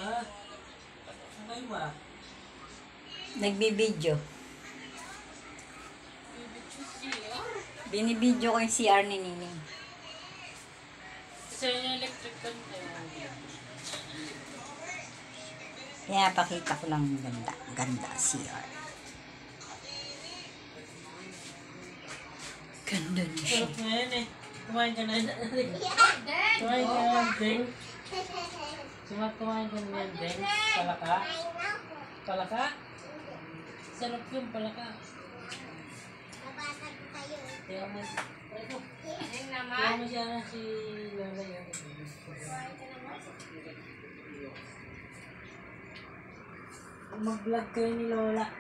Ha? Ano kayo ba? Nagbibideo. Binibideo ko yung CR ni Nining. Kasi yung electric fan Kaya pakita ko lang ganda. Ganda CR. Ganda niya siya. sarap na yan eh. Kumain ka na. Kumain ka na ng ding. Kumain ka na ng ding. Palaka? Palaka? Sarap yung palaka. Kaya mo. Kaya mo siya na si Lola yan. Mag-vlog kayo ni Lola.